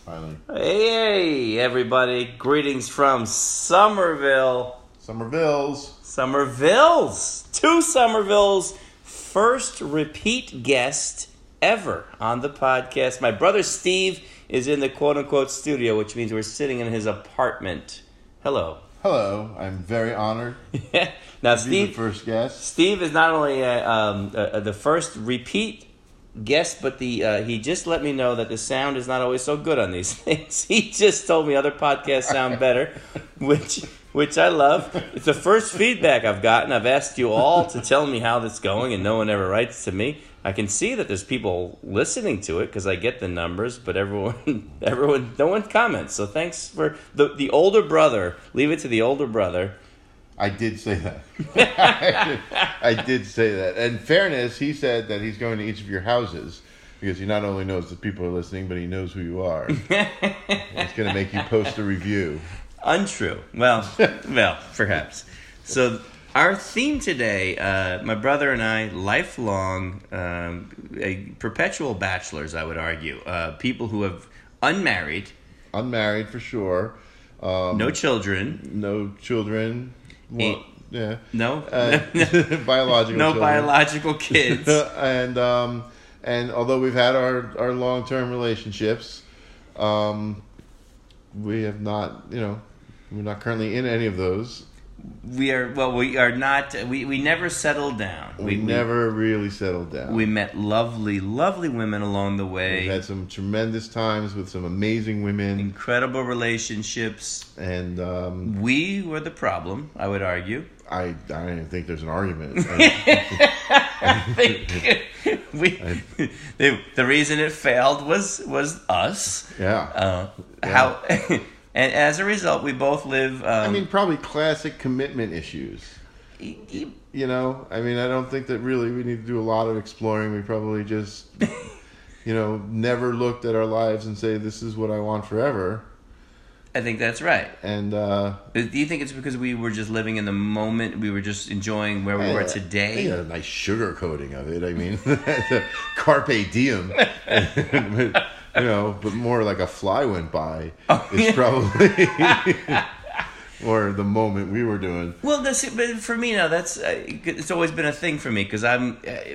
Finally. Hey, everybody. Greetings from Somerville. Somervilles. Two Somervilles. First repeat guest ever on the podcast. My brother Steve is in the quote-unquote studio, which means we're sitting in his apartment. Hello. Hello. I'm very honored Now, to be the first guest. Steve is not only the first repeat guest, but he just let me know that the sound is not always so good on these things. He just told me other podcasts sound better, which I love. It's the first feedback I've gotten. I've asked you all to tell me how that's going, and no one ever writes to me. I can see that there's people listening to it because I get the numbers, but no one comments. So thanks for the older brother. Leave it to the older brother. I did say that. I did say that. In fairness, he said that he's going to each of your houses because he not only knows that people are listening, but he knows who you are. It's going to make you post a review. Untrue. Well, perhaps. So our theme today, my brother and I, lifelong, perpetual bachelors, I would argue. People who have unmarried. Unmarried, for sure. No children. No children. Well, yeah. No. Biological. No children. Biological kids. and although we've had our long-term relationships, we have not. We're not currently in any of those. We are not. We never settled down. We never really settled down. We met lovely, lovely women along the way. We had some tremendous times with some amazing women. Incredible relationships. And we were the problem, I would argue. I don't even think there's an argument. The reason it failed was us. Yeah. How. And as a result, we both live... probably classic commitment issues. I don't think that really we need to do a lot of exploring. We probably just, never looked at our lives and say, this is what I want forever. I think that's right. And do you think it's because we were just living in the moment? We were just enjoying where we were today? They got a nice sugar coating of it. I mean, carpe diem. But more like a fly went by. It's probably or the moment we were doing. Well, but for me now, that's it's always been a thing for me because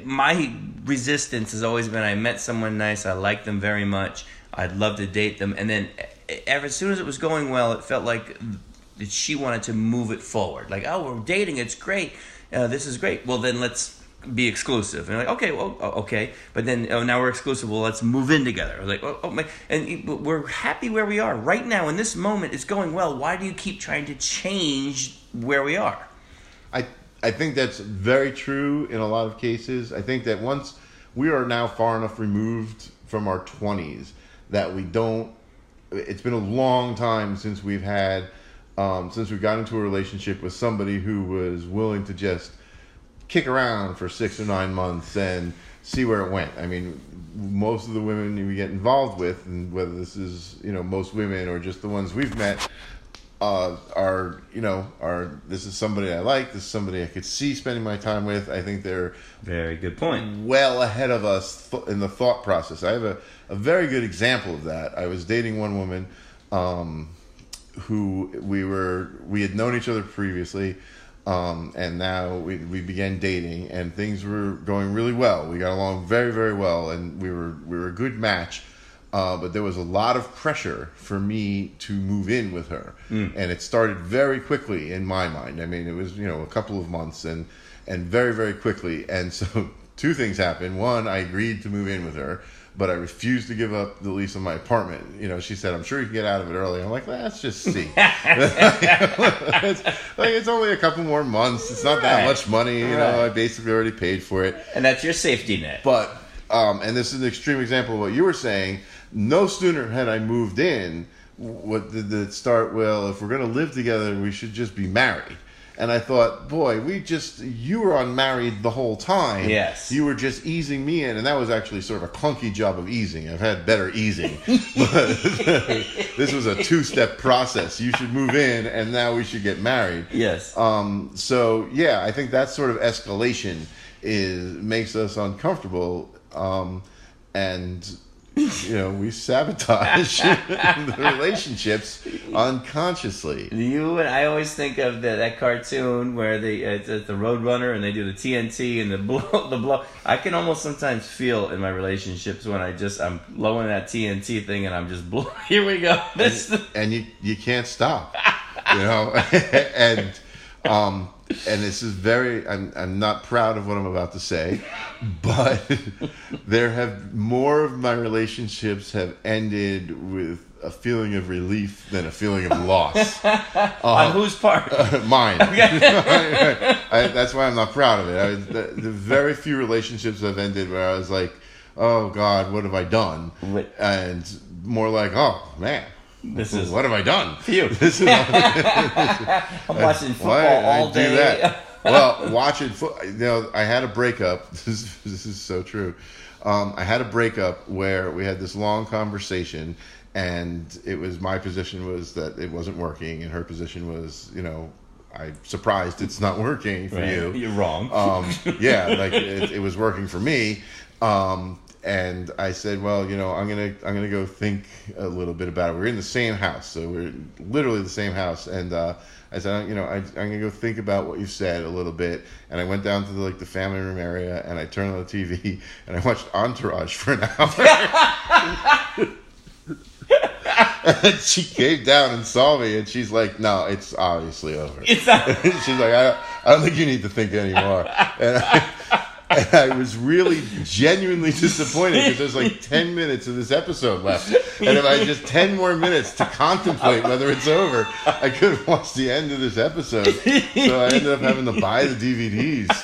my resistance has always been I met someone nice, I liked them very much, I'd love to date them, and then as soon as it was going well, it felt like that she wanted to move it forward. Like, oh, we're dating, it's great, this is great. Well, then let's be exclusive. And like, okay. But then, now we're exclusive. Well, let's move in together. I was like, and we're happy where we are right now. In this moment, it's going well. Why do you keep trying to change where we are? I think that's very true in a lot of cases. I think that once we are now far enough removed from our 20s that we don't, it's been a long time since we've had, since we got into a relationship with somebody who was willing to just kick around for 6 or 9 months and see where it went. I mean, most of the women we get involved with, and whether this is, most women or just the ones we've met, are this is somebody I like, this is somebody I could see spending my time with. I think they're very good point. Well ahead of us in the thought process. I have a very good example of that. I was dating one woman who we had known each other previously. And now we began dating, and things were going really well. We got along very, very well, and we were a good match. But there was a lot of pressure for me to move in with her, and it started very quickly in my mind. I mean, it was a couple of months, and very, very quickly. And so 2 things happened. One, I agreed to move in with her, but I refused to give up the lease on my apartment. She said, I'm sure you can get out of it early. I'm like, let's just see. It's only a couple more months. It's not that much money. I basically already paid for it. And that's your safety net. But, and this is an extreme example of what you were saying. No sooner had I moved in, what did it start? Well, if we're going to live together, we should just be married. And I thought, boy, you were unmarried the whole time. Yes. You were just easing me in. And that was actually sort of a clunky job of easing. I've had better easing. But this was a 2-step process. You should move in, and now we should get married. Yes. So, yeah, I think that sort of escalation makes us uncomfortable. And we sabotage the relationships unconsciously. I always think of that cartoon where it's the Roadrunner and they do the TNT and the blow. I can almost sometimes feel in my relationships when I'm blowing that TNT thing and I'm just blowing. Here we go. And you can't stop, and this is I'm not proud of what I'm about to say, but more of my relationships have ended with a feeling of relief than a feeling of loss. On whose part? Mine. Okay. That's why I'm not proud of it. The very few relationships have ended where I was like, oh God, what have I done? And more like, oh man, what have I done? Phew. I'm watching football all day. Do that? Well, watching I had a breakup. This is so true. I had a breakup where we had this long conversation, and my position was that it wasn't working, and her position was, I'm surprised it's not working for you. You're wrong. It was working for me. And I said, well, I'm gonna go think a little bit about it. We're in the same house, so we're literally the same house. And I said, I'm gonna go think about what you said a little bit. And I went down to the family room area, and I turned on the TV, and I watched Entourage for an hour. And she came down and saw me, and she's like, no, it's obviously over. She's like, I don't think you need to think anymore. And I was really genuinely disappointed because there's like 10 minutes of this episode left. And if I had just 10 more minutes to contemplate whether it's over, I could have watched the end of this episode. So I ended up having to buy the DVDs.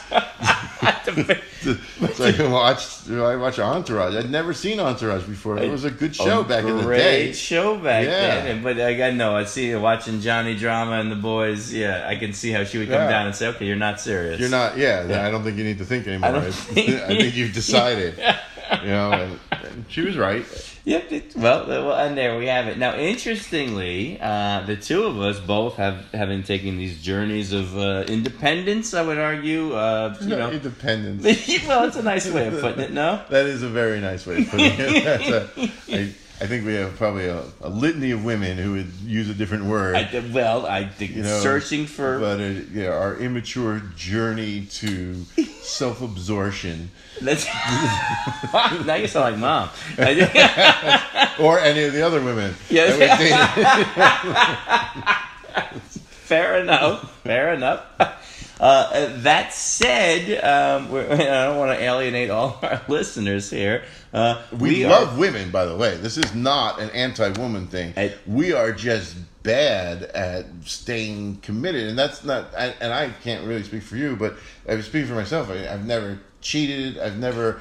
So I watched Entourage. I'd never seen Entourage before. It was a good show back in the day. Great show back then. But I see watching Johnny Drama and the boys. Yeah, I can see how she would come down and say, "Okay, you're not serious. You're not. Yeah, I don't think you need to think anymore. I think you've decided." And she was right. Yep. Well, and there we have it. Now, interestingly, the two of us both having taken these journeys of independence. I would argue. Independence. Well, it's a nice way of putting it. No, that is a very nice way of putting it. I think we have probably a litany of women who would use a different word. I think searching for... But our immature journey to self-absorption. Now you sound like Mom. Or any of the other women. Yes. Fair enough. That said, I don't want to alienate all our listeners here. We love women, by the way. This is not an anti-woman thing. We are just bad at staying committed, and that's not. And I can't really speak for you, but I speak for myself. I've never cheated. I've never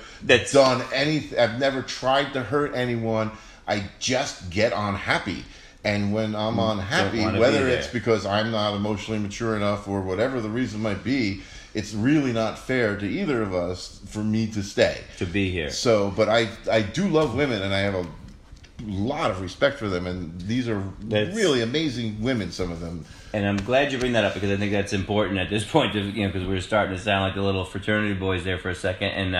done anything. I've never tried to hurt anyone. I just get unhappy. And when I'm unhappy, whether it's because I'm not emotionally mature enough or whatever the reason might be, it's really not fair to either of us for me to stay. To be here. So, but I do love women, and I have a lot of respect for them, and these are really amazing women, some of them. And I'm glad you bring that up, because I think that's important at this point, because we're starting to sound like the little fraternity boys there for a second. And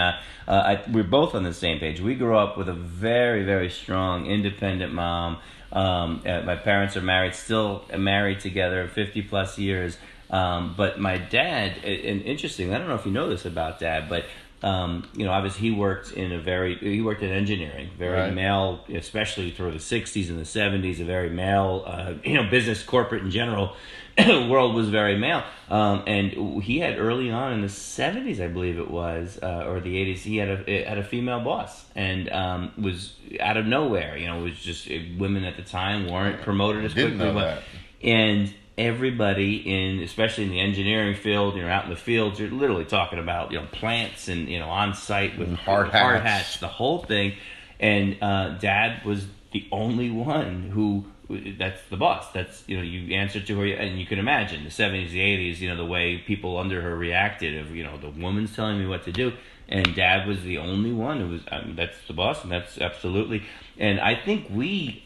we're both on the same page. We grew up with a very, very strong, independent mom. My parents are married, still married together, 50 plus years. But my dad, and interesting, I don't know if you know this about Dad, but obviously he worked in engineering, very male, especially through the 60s and the 70s, a very male, business, corporate in general, world was very male. And he had early on in the 70s, I believe it was, or the 80s, he had a female boss, and was out of nowhere. It was just women at the time weren't promoted as quickly. And everybody especially in the engineering field, out in the fields, you're literally talking about, plants and, on site with hard hats, the whole thing. And Dad was the only one who, that's the boss. That's, you answer to her, and you can imagine the 70s, the 80s, the way people under her reacted of, the woman's telling me what to do. and Dad was the only one who was. I mean, that's the boss, and that's absolutely. And I think we,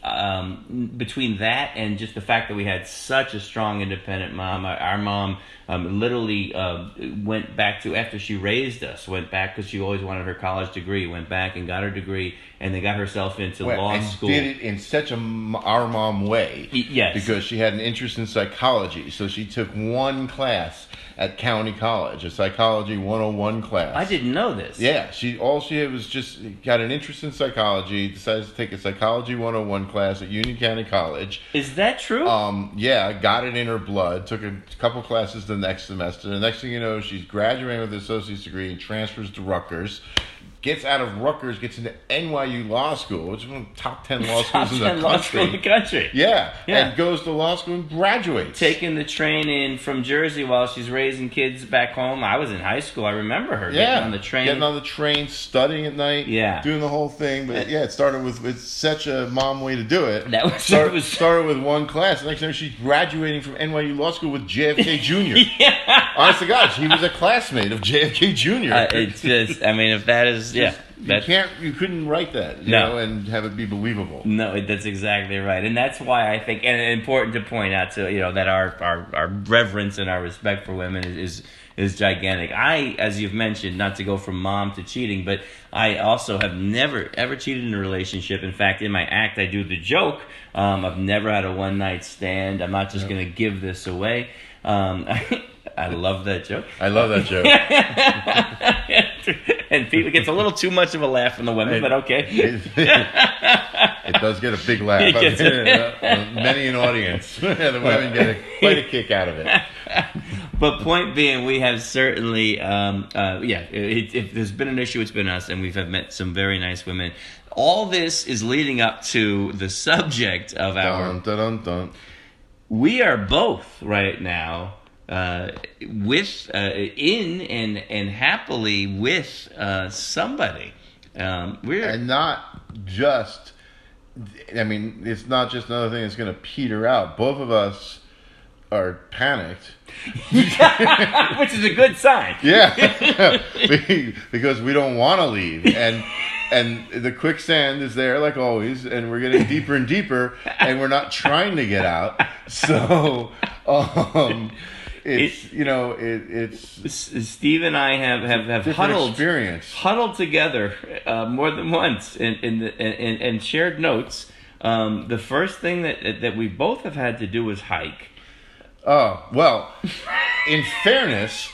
between that and just the fact that we had such a strong independent mom, our mom literally went back to, after she raised us, went back because she always wanted her college degree, went back and got her degree, and then got herself into law school. Did it in such our mom way. Yes. Because she had an interest in psychology, so she took one class at County College, a Psychology 101 class. I didn't know this. Yeah, all she had was just got an interest in psychology, decided to take a Psychology 101 class at Union County College. Is that true? Yeah, got it in her blood, took a couple classes the next semester. The next thing you know, she's graduating with an associate's degree and transfers to Rutgers. Gets out of Rutgers, gets into NYU Law School, which is one of the top 10 law schools in the country. Yeah, and goes to law school and graduates. Taking the train in from Jersey while she's raising kids back home. I was in high school. I remember her getting on the train. Getting on the train, studying at night, doing the whole thing. But it started with, it's such a mom way to do it. Started with one class. The next time she's graduating from NYU Law School with JFK Jr. Honest to God, he was a classmate of JFK Jr. It's just, I mean, if that is... Yeah, you couldn't write that, you know, and have it be believable. No, that's exactly right, and that's why I think, and important to point out to that our reverence and our respect for women is gigantic. I, as you've mentioned, not to go from mom to cheating, but I also have never ever cheated in a relationship. In fact, in my act, I do the joke. I've never had a one night stand. I'm not just going to give this away. I love that joke. I love that joke. And people, gets a little too much of a laugh from the women, but okay. It does get a big laugh. Many an audience. The women get quite a kick out of it. But point being, we have certainly, if there's been an issue, it's been us, and we've met some very nice women. All this is leading up to the subject of our... Dun, dun, dun, dun. We are both right now... in and happily with somebody. And not just, I mean, it's not just another thing that's going to peter out. Both of us are panicked. Which is a good sign. Yeah. Because we don't want to leave. And the quicksand is there like always, and we're getting deeper and deeper, and we're not trying to get out. So, it's Steve and I have huddled together more than once and shared notes. The first thing that we both have had to do was hike. Oh, well, in fairness,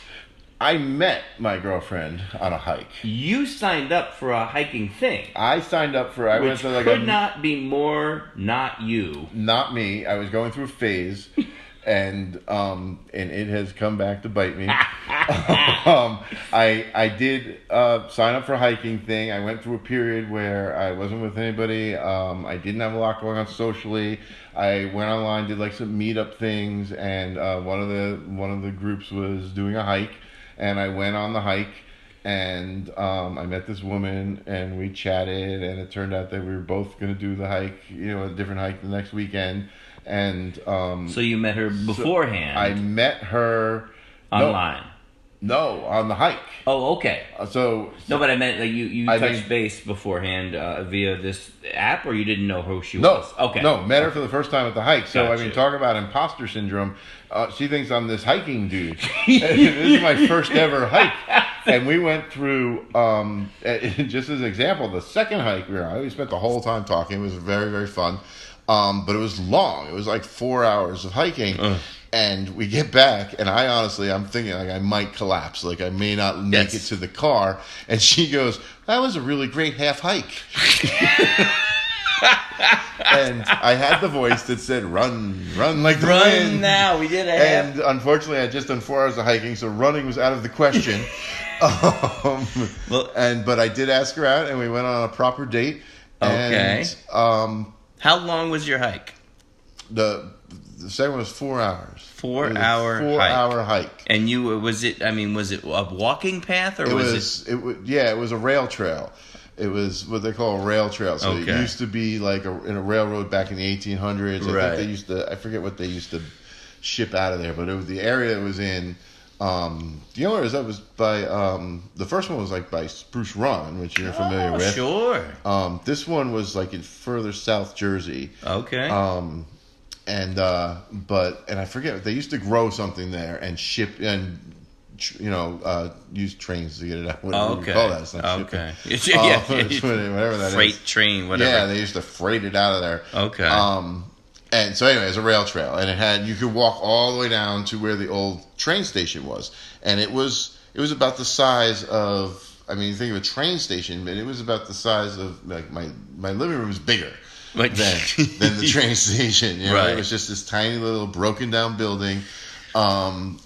I met my girlfriend on a hike. You signed up for a hiking thing. I signed up for... Which could not be more not you. Not me. I was going through a phase... And it has come back to bite me. I did sign up for a hiking thing. I went through a period where I wasn't with anybody. I didn't have a lot going on socially. I went online, did like some meetup things, and one of the groups was doing a hike, and I went on the hike. And I met this woman, and we chatted, and it turned out that we were both going to do the hike, a different hike the next weekend. And so you met her beforehand? I met her online. No, on the hike. Oh, okay. So no, but I meant like you touched base beforehand via this app, or you didn't know who she was? Okay. No, met her for the first time at the hike. So Got I mean, you. talk about imposter syndrome. She thinks I'm this hiking dude. This is my first ever hike, and we went through. Just as an example, the second hike we spent the whole time talking. It was very, very fun. But it was long. It was like 4 hours of hiking. And we get back, and I'm thinking like I might collapse. Like I may not make it to the car. And she goes, "That was a really great half hike." And I had the voice that said, "Run like the wind." Run now. We did a half. And unfortunately, I had just done 4 hours of hiking, so running was out of the question. But I did ask her out, and we went on a proper date. Okay. And, how long was your hike? The second one was 4 hours. 4 hour hike. 4 hour hike. And was it a walking path, or it was a rail trail. It was what they call a rail trail. So It used to be like in a railroad back in the 1800s. Right. I think I forget what they used to ship out of there, but the area it was in The only reason that was by the first one was like by Spruce Run, which you're familiar with. Sure. This one was like in further South Jersey. Okay. And I forget, they used to grow something there and ship and use trains to get it out. Whatever you call that. It's not okay. whatever that Freight is. train, whatever. Yeah, they used to freight it out of there. Okay. And so anyway, it's a rail trail, and you could walk all the way down to where the old train station was, and it was about the size of, I mean, you think of a train station, but it was about the size of, like, my living room is bigger than the train station. You know? Right. It was just this tiny little broken down building, and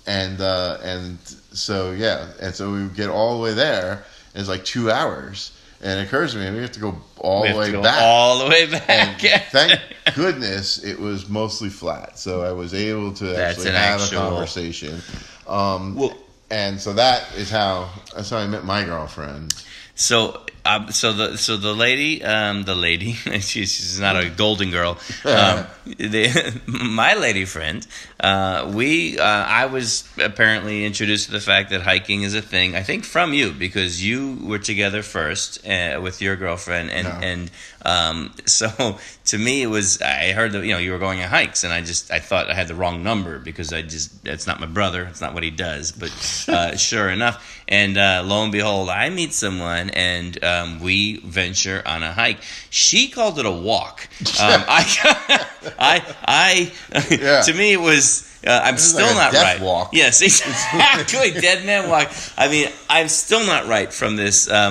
so we would get all the way there, and it's like 2 hours. And it occurs to me, we have to go all the way back. All the way back. And thank goodness it was mostly flat, so I was able to actually have a conversation. And so that's how I met my girlfriend. So the lady, she's not a golden girl. My lady friend, I was apparently introduced to the fact that hiking is a thing. I think from you, because you were together first with your girlfriend, and so to me it was, I heard that you were going on hikes, and I thought I had the wrong number because that's not my brother, it's not what he does, but sure enough, and lo and behold, I meet someone, and we venture on a hike. She called it a walk. To me it was. I'm still like not death right. Walk. Yes, exactly. Dead man walk. I mean, I'm still not right from this. The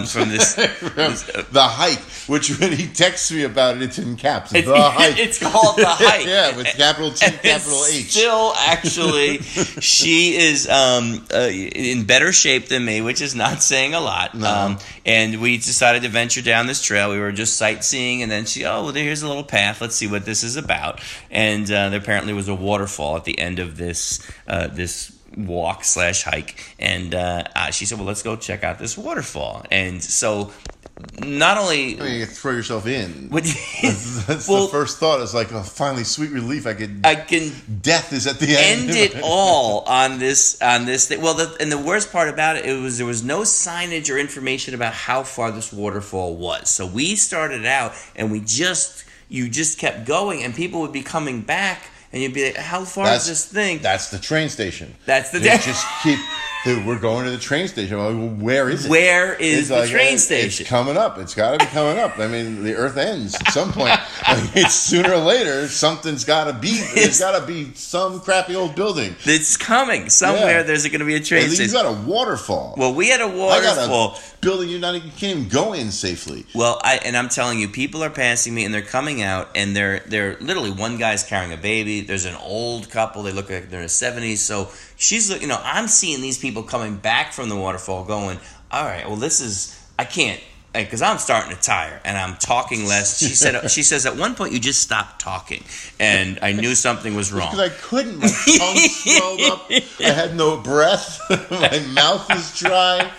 hike, which when he texts me about it, it's in caps. The hike. It's called the hike. Yeah, with capital T, capital H. Still, actually, she is in better shape than me, which is not saying a lot. No. And we decided to venture down this trail. We were just sightseeing, and then here's a little path. Let's see what this is about. And there apparently was a waterfall at the end of this walk / hike, and she said, well, let's go check out this waterfall. And so not only you throw yourself in. That's well, the first thought. It's like, oh, finally, sweet relief. I can. Death is at the end. End it all on this thing. Well, and the worst part about it was there was no signage or information about how far this waterfall was. So we started out, and you just kept going, and people would be coming back. And you'd be like, how far is this thing? That's the train station. Just keep, dude, we're going to the train station. Well, where is it? Where is the train station? It's coming up. It's got to be coming up. I mean, the earth ends at some point. It's sooner or later, something's got to be. There's got to be some crappy old building. It's coming. Somewhere there's going to be a train station. You got a waterfall. Well, we had a waterfall. I got a building you can't even go in safely. Well, I'm telling you, people are passing me, and they're coming out, and they're literally, one guy's carrying a baby. There's an old couple. They look like they're in their 70s. So she's, I'm seeing these people coming back from the waterfall going, all right, well, I can't, because I'm starting to tire, and I'm talking less. She says, at one point, you just stopped talking, and I knew something was wrong. Because I couldn't. My tongue swelled up. I had no breath. My mouth was dry.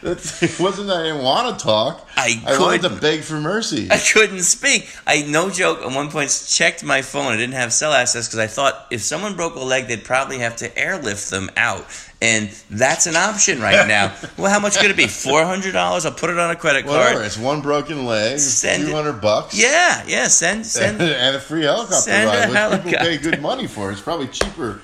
It wasn't that I didn't want to talk. I wanted to beg for mercy. I couldn't speak. No joke, at one point checked my phone. I didn't have cell access because I thought if someone broke a leg, they'd probably have to airlift them out. And that's an option right now. Well, how much could it be? $400? I'll put it on a credit card. Whatever. It's one broken leg. $200. Yeah. Send and a free helicopter ride, which people pay good money for. It's probably cheaper.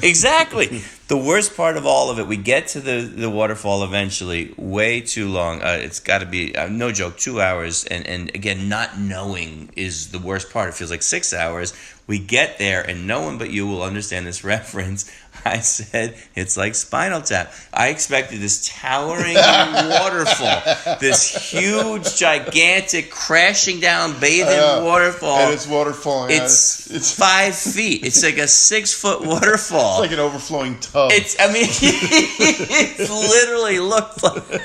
Exactly. The worst part of all of it, we get to the waterfall eventually, way too long. It's got to be, no joke, 2 hours. And again, not knowing is the worst part. It feels like 6 hours. We get there, and no one but you will understand this reference. I said, it's like Spinal Tap. I expected this towering waterfall, this huge, gigantic, crashing down, bathing waterfall. And it's waterfalling. It's 5 feet. It's like a 6-foot waterfall. It's like an overflowing tub. It literally looked like...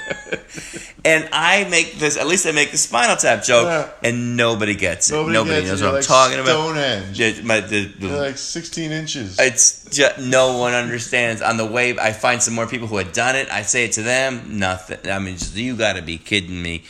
And I make the Spinal Tap joke, and nobody gets it. Nobody knows what I'm talking about. Stonehenge. They're like 16 inches. It's just, no one understands. On the way, I find some more people who had done it. I say it to them, nothing. I mean, you got to be kidding me.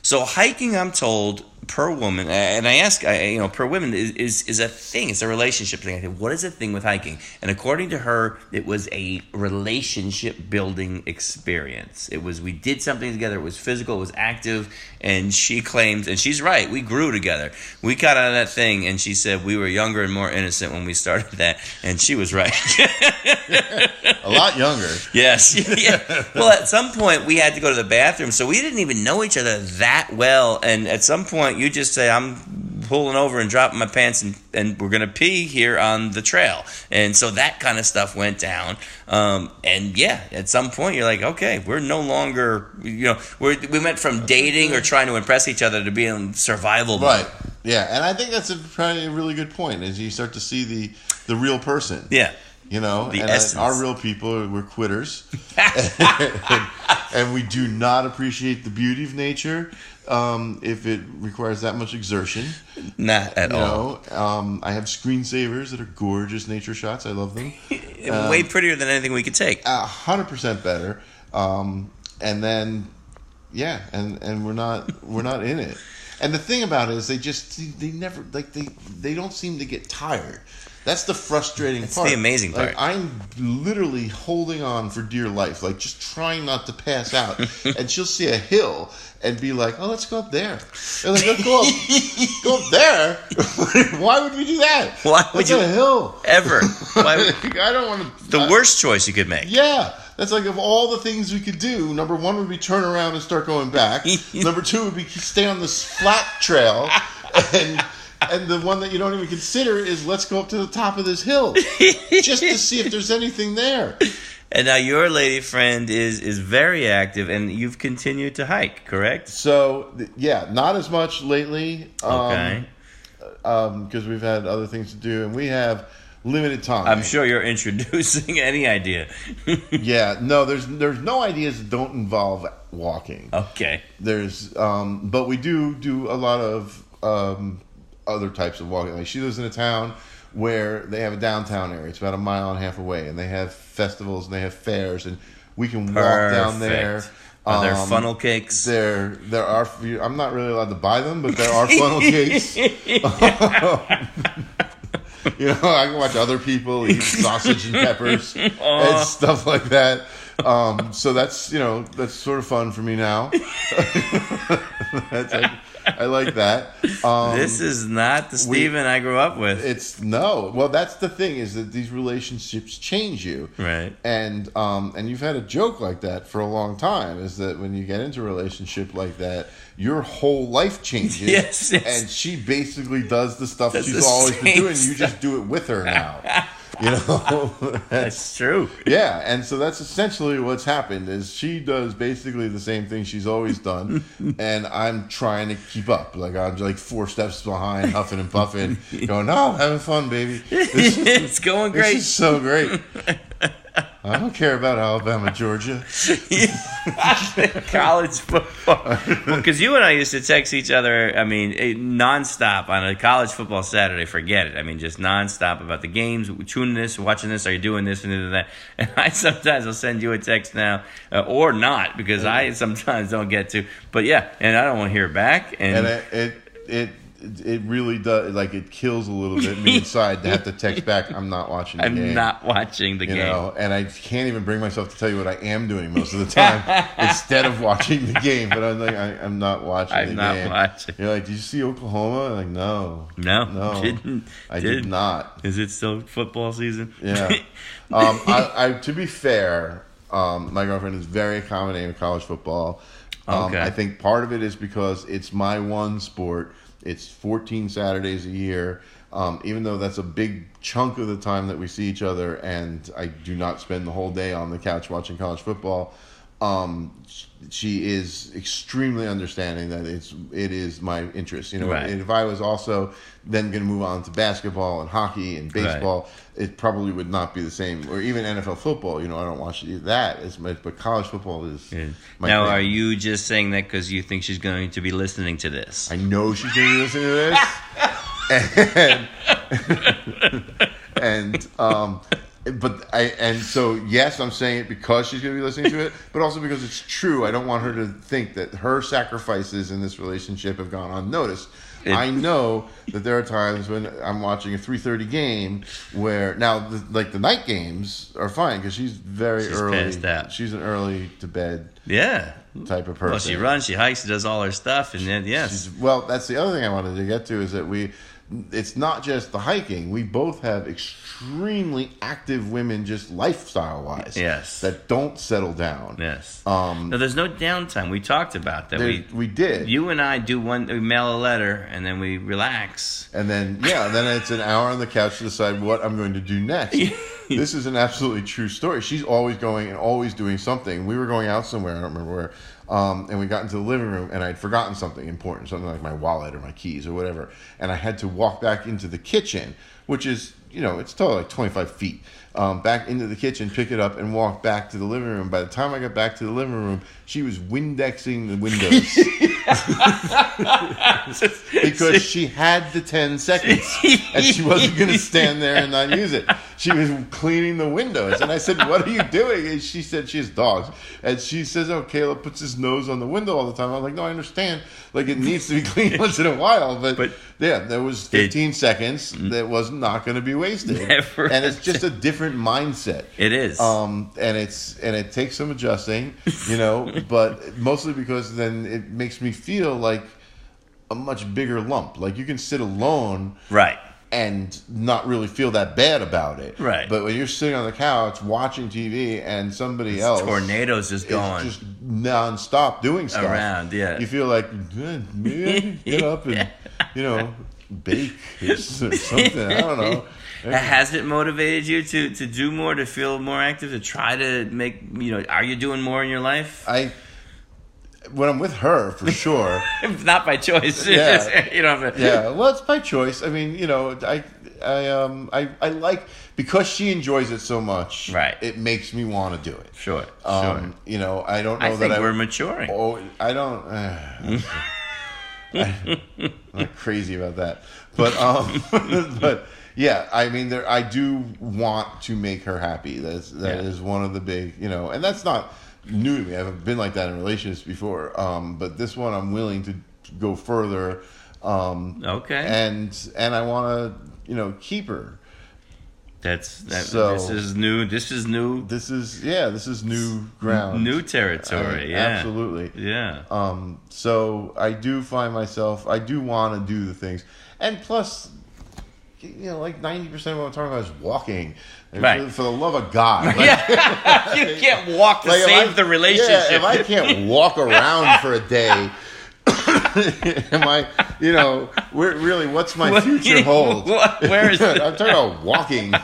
So hiking, I'm told, per woman, and I ask, per women is a thing. It's a relationship thing. I said, what is a thing with hiking? And according to her, it was a relationship building experience. We did something together. It was physical. It was active. And she claims, and she's right, we grew together. We got out of that thing, and she said we were younger and more innocent when we started that. And she was right. A lot younger. Yes. Yeah. Well, at some point, we had to go to the bathroom, so we didn't even know each other that well. And at some point, you just say, I'm pulling over and dropping my pants, and we're going to pee here on the trail. And so that kind of stuff went down. And yeah, at some point, you're like, okay, we're no longer, we went from dating or trying to impress each other to being survival mode. Right. Yeah, and I think that's probably a really good point, as you start to see the real person. Yeah. The essence. Our real people, we're quitters. and we do not appreciate the beauty of nature if it requires that much exertion. Not at all. I have screensavers that are gorgeous nature shots. I love them. Way prettier than anything we could take. 100% better. And then, yeah, and we're not in it. And the thing about it is they never, they don't seem to get tired. That's the frustrating part. That's the amazing part. I'm literally holding on for dear life, just trying not to pass out. And she'll see a hill and be like, "Oh, let's go up there." And like, let's go up there. Why would we do that? Why would you? That's a hill. Ever? Why I don't want to. The worst choice you could make. Yeah. That's like, of all the things we could do, number one would be turn around and start going back. Number two would be stay on this flat trail. And the one that you don't even consider is, let's go up to the top of this hill just to see if there's anything there. And now your lady friend is very active, and you've continued to hike, correct? So, yeah, not as much lately. Okay. Because we've had other things to do, and we have limited time. I'm sure you're introducing any idea. Yeah, no, there's no ideas that don't involve walking. Okay. But we do a lot of other types of walking. Like, she lives in a town where they have a downtown area. It's about a mile and a half away, and they have festivals and they have fairs, and we can walk down there. Are there funnel cakes? There are. I'm not really allowed to buy them, but there are funnel cakes. I can watch other people eat sausage and peppers and stuff like that. So that's sort of fun for me now. I like that. This is not the Steven I grew up with. Well, that's the thing, is that these relationships change you. Right. And you've had a joke like that for a long time, is that when you get into a relationship like that, your whole life changes. Yes. And she basically does the stuff she's always been doing. You just do it with her now. That's true. Yeah, and so that's essentially what's happened, is she does basically the same thing she's always done, and I'm trying to keep up. I'm 4 steps behind, huffing and puffing, going, "No, I'm having fun, baby. It's going great. This is so great. I don't care about Alabama, Georgia." College football. Because you and I used to text each other, nonstop on a college football Saturday. Forget it. Just nonstop about the games, tuning this, watching this, are you doing this and that. And I sometimes will send you a text now, or not, because I sometimes don't get to. But yeah, and I don't want to hear back. And it really does, it kills a little bit me inside to have to text back, "I'm not watching the game. I'm not watching the game." And I can't even bring myself to tell you what I am doing most of the time instead of watching the game. But I'm like, I'm not watching the game. I'm not watching. You're like, "Did you see Oklahoma?" I'm like, No. I did not. Is it still football season? Yeah. I to be fair, my girlfriend is very accommodating of college football. Okay. I think part of it is because it's my one sport. It's 14 Saturdays a year, even though that's a big chunk of the time that we see each other, and I do not spend the whole day on the couch watching college football. She is extremely understanding that it is my interest. Right. And if I was also then going to move on to basketball and hockey and baseball, right, it probably would not be the same. Or even NFL football, I don't watch that as much, but college football is my Now, thing. are you just saying that because you think she's going to be listening to this? I know she's going to be listening to this. So yes, I'm saying it because she's going to be listening to it, but also because it's true. I don't want her to think that her sacrifices in this relationship have gone unnoticed. I know that there are times when I'm watching a 3:30 game where now the night games are fine because she's early. Passed out. She's an early to bed type of person. Well, she runs, she hikes, she does all her stuff, and then that's the other thing I wanted to get to is that it's not just the hiking. We both have extremely active women, just lifestyle-wise. Yes. That don't settle down. Yes. No, there's no downtime. We talked about that. We did. You and I we mail a letter, and then we relax. And then, then it's an hour on the couch to decide what I'm going to do next. This is an absolutely true story. She's always going and always doing something. We were going out somewhere, I don't remember where, and we got into the living room, and I'd forgotten something important, something like my wallet or my keys or whatever, and I had to walk back into the kitchen, which is, it's totally like 25 feet, back into the kitchen, pick it up, and walk back to the living room. By the time I got back to the living room, she was Windexing the windows. Because she had the 10 seconds, and she wasn't going to stand there and not use it. She was cleaning the windows, and I said, "What are you doing?" And she said she has dogs, and she says, "Oh, Caleb puts his nose on the window all the time." I'm like, "No, I understand. Like it needs to be cleaned once in a while, but yeah, there was 15 seconds that was not going to be wasted, and it's just a different mindset. It is, and it takes some adjusting, but mostly because then it makes me feel like a much bigger lump. Like you can sit alone, right, and not really feel that bad about it. Right. But when you're sitting on the couch watching TV and somebody else... tornadoes just going. Just nonstop doing stuff. Around, yeah. You feel like, maybe I can get up and, bake or something. I don't know. Has it motivated you to do more, to feel more active, to try to make, are you doing more in your life? When I'm with her, for sure. Not by choice. Yeah. Yeah. Well, it's by choice. I mean, I like, because she enjoys it so much. Right. It makes me want to do it. Sure. I don't know I think we're maturing. Oh, I don't. I'm not crazy about that, but yeah, I mean, I do want to make her happy. That is one of the big, and that's not new to me. I haven't been like that in relationships before. But this one, I'm willing to go further. Okay. And I want to, keep her. So, this is new. This is new. This is new ground. New territory. Yeah. Absolutely. Yeah. So I do find myself, I do want to do the things. And plus, like 90% of what I'm talking about is walking. Right. For the love of God. Like, you can't walk to save the relationship. Yeah, if I can't walk around for a day, am I, what's my future hold? Where is it? I'm talking about walking.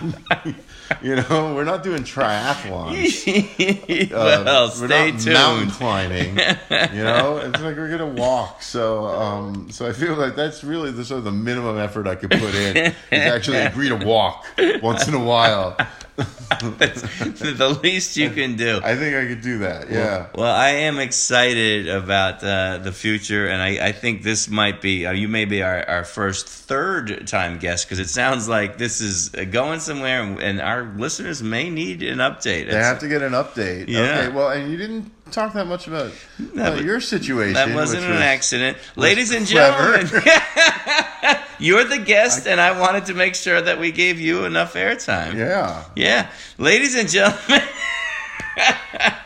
We're not doing triathlons. Well, stay tuned. Mountain climbing. It's like we're gonna walk. So I feel like that's really the sort of the minimum effort I could put in is actually agree to walk once in a while. That's the least you can do. I think I could do that. Yeah. Well, I am excited about the future, and I think this might be you may be our first third time guest because it sounds like this is going somewhere, and our listeners may need an update. They have to get an update. Yeah. Okay. Well, and you didn't talk that much about your situation. That wasn't an accident, ladies and gentlemen. You're the guest, and I wanted to make sure that we gave you enough airtime. Yeah. Yeah. Ladies and gentlemen. I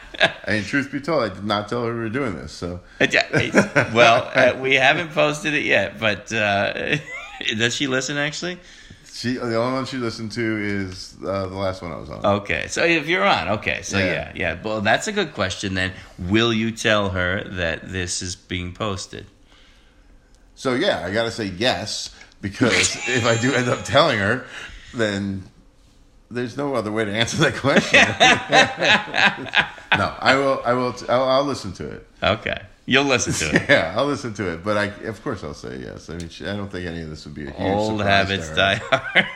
mean, truth be told, I did not tell her we were doing this. So. Well, we haven't posted it yet, but does she listen, actually? The only one she listened to is the last one I was on. Okay. So if you're on, okay. So yeah. Well, that's a good question then. Will you tell her that this is being posted? So, I got to say yes, because if I do end up telling her, then there's no other way to answer that question. No, I'll listen to it. Okay. You'll listen to it. Yeah, I'll listen to it, but of course I'll say yes. I mean, I don't think any of this would be a huge old habits die hard.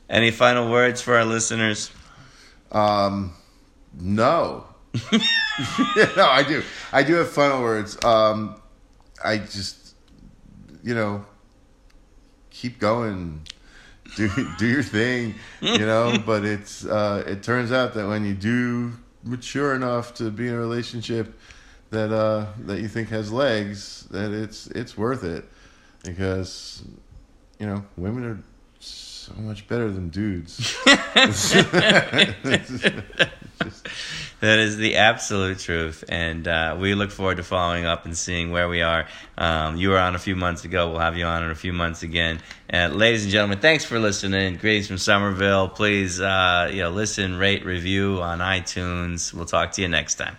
Any final words for our listeners? No. No, I do. I do have final words. I just, keep going. do your thing, But it turns out that when you do mature enough to be in a relationship that you think has legs, that it's worth it, because women are so much better than dudes. That is the absolute truth, and we look forward to following up and seeing where we are. You were on a few months ago. We'll have you on in a few months again. Ladies and gentlemen, thanks for listening. Greetings from Somerville. Please, listen, rate, review on iTunes. We'll talk to you next time.